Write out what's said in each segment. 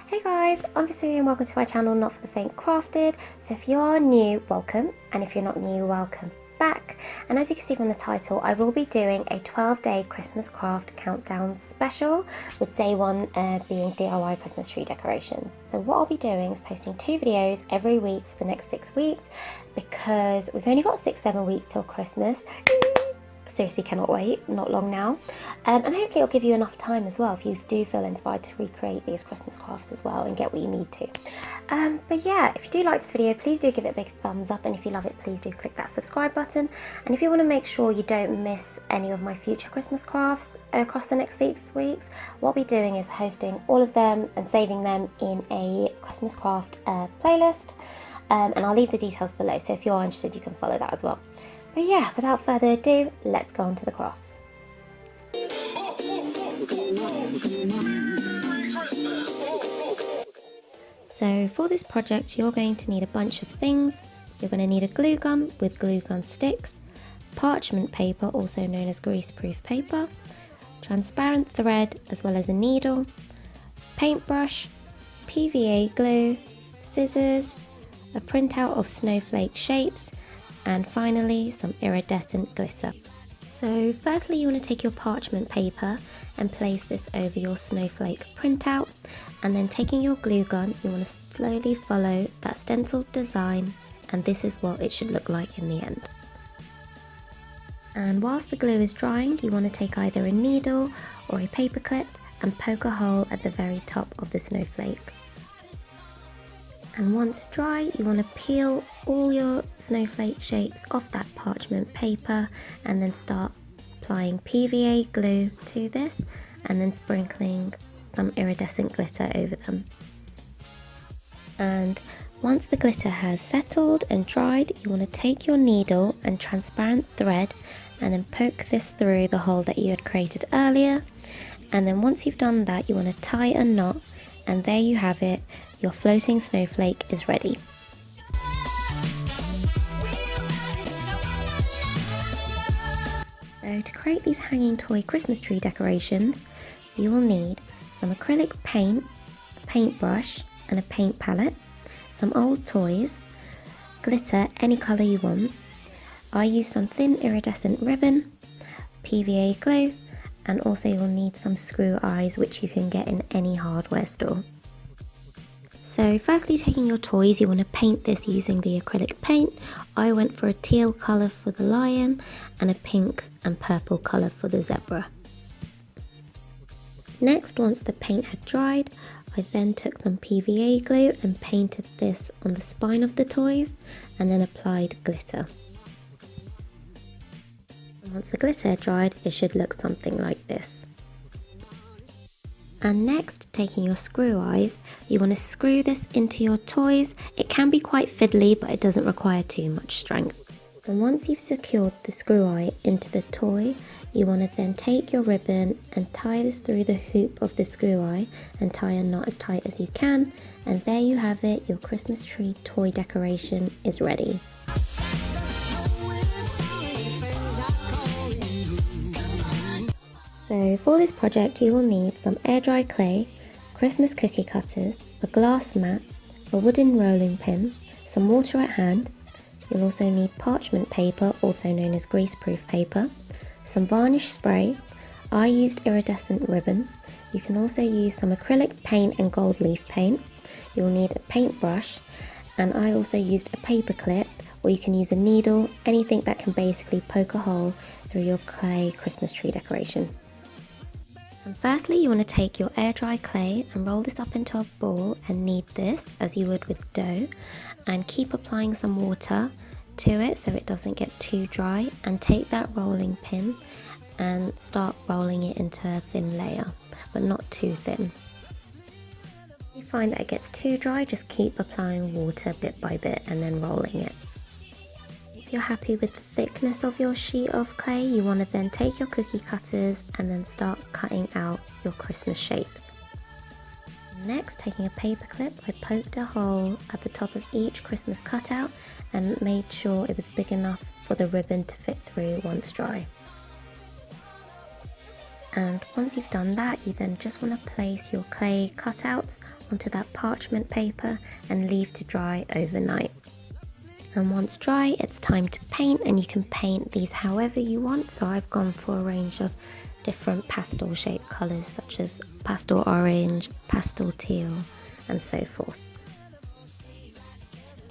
Hey guys, I'm Vasuri and welcome to my channel, Not for the Faint Crafted. So if you are new, welcome, and if you're not new, welcome back. And as you can see from the title, I will be doing a 12-day Christmas craft countdown special, with day one being DIY Christmas tree decorations. So what I'll be doing is posting 2 videos every week for the next 6 weeks, because we've only got 6-7 weeks till Christmas. Seriously cannot wait, not long now, and hopefully it'll give you enough time as well if you do feel inspired to recreate these Christmas crafts as well and get what you need to. But yeah, if you do like this video, please do give it a big thumbs up, and if you love it, please do click that subscribe button. And if you want to make sure you don't miss any of my future Christmas crafts across the next 6 weeks, what I'll be doing is hosting all of them and saving them in a Christmas craft playlist, and I'll leave the details below, so if you are interested you can follow that as well. But yeah, without further ado, let's go on to the crafts. So for this project, you're going to need a bunch of things. You're going to need a glue gun with glue gun sticks, parchment paper, also known as greaseproof paper, transparent thread, as well as a needle, paintbrush, PVA glue, scissors, a printout of snowflake shapes, and finally some iridescent glitter. So firstly, you want to take your parchment paper and place this over your snowflake printout, and then taking your glue gun, you want to slowly follow that stenciled design, and this is what it should look like in the end. And whilst the glue is drying, you want to take either a needle or a paper clip and poke a hole at the very top of the snowflake. And once dry, you want to peel all your snowflake shapes off that parchment paper and then start applying PVA glue to this, and then sprinkling some iridescent glitter over them. And once the glitter has settled and dried, you want to take your needle and transparent thread and then poke this through the hole that you had created earlier. And then once you've done that, you want to tie a knot, and there you have it. Your floating snowflake is ready. So to create these hanging toy Christmas tree decorations, you will need some acrylic paint, a paintbrush and a paint palette, some old toys, glitter any colour you want. I use some thin iridescent ribbon, PVA glue, and also you'll need some screw eyes, which you can get in any hardware store. So firstly, taking your toys, you want to paint this using the acrylic paint. I went for a teal colour for the lion and a pink and purple colour for the zebra. Next, once the paint had dried, I then took some PVA glue and painted this on the spine of the toys, and then applied glitter. And once the glitter had dried, it should look something like this. And next, taking your screw eyes, you want to screw this into your toys. It can be quite fiddly, but it doesn't require too much strength. And once you've secured the screw eye into the toy, you want to then take your ribbon and tie this through the hoop of the screw eye and tie a knot as tight as you can. And there you have it, your Christmas tree toy decoration is ready. So for this project, you will need some air dry clay, Christmas cookie cutters, a glass mat, a wooden rolling pin, some water at hand. You'll also need parchment paper, also known as greaseproof paper, some varnish spray. I used iridescent ribbon. You can also use some acrylic paint and gold leaf paint. You'll need a paintbrush, and I also used a paper clip, or you can use a needle, anything that can basically poke a hole through your clay Christmas tree decoration. And firstly, you want to take your air dry clay and roll this up into a ball and knead this as you would with dough, and keep applying some water to it so it doesn't get too dry, and take that rolling pin and start rolling it into a thin layer, but not too thin. If you find that it gets too dry, just keep applying water bit by bit and then rolling it. Once you're happy with the thickness of your sheet of clay, you want to then take your cookie cutters and then start cutting out your Christmas shapes. Next, taking a paper clip, I poked a hole at the top of each Christmas cutout and made sure it was big enough for the ribbon to fit through once dry. And once you've done that, you then just want to place your clay cutouts onto that parchment paper and leave to dry overnight. And once dry, it's time to paint, and you can paint these however you want. So I've gone for a range of different pastel shaped colours such as pastel orange, pastel teal, and so forth.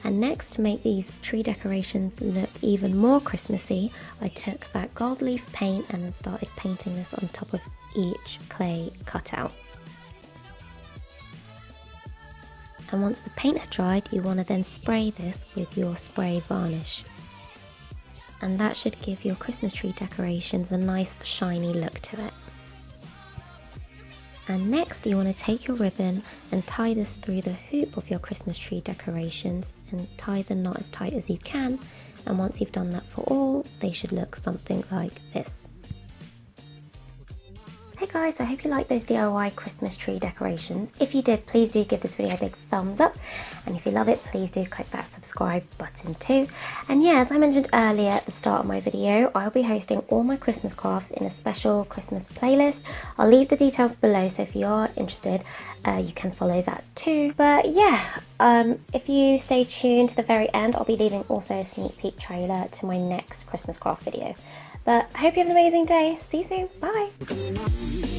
And next, to make these tree decorations look even more Christmassy, I took that gold leaf paint and then started painting this on top of each clay cutout. And once the paint had dried, you want to then spray this with your spray varnish. And that should give your Christmas tree decorations a nice shiny look to it. And next, you want to take your ribbon and tie this through the hoop of your Christmas tree decorations and tie the knot as tight as you can. And once you've done that for all, they should look something like this. Hey guys, I hope you liked those DIY Christmas tree decorations. If you did, please do give this video a big thumbs up. And if you love it, please do click that subscribe button too. And yeah, as I mentioned earlier at the start of my video, I'll be hosting all my Christmas crafts in a special Christmas playlist. I'll leave the details below, so if you are interested, you can follow that too. But yeah, if you stay tuned to the very end, I'll be leaving also a sneak peek trailer to my next Christmas craft video. But I hope you have an amazing day. See you soon. Bye.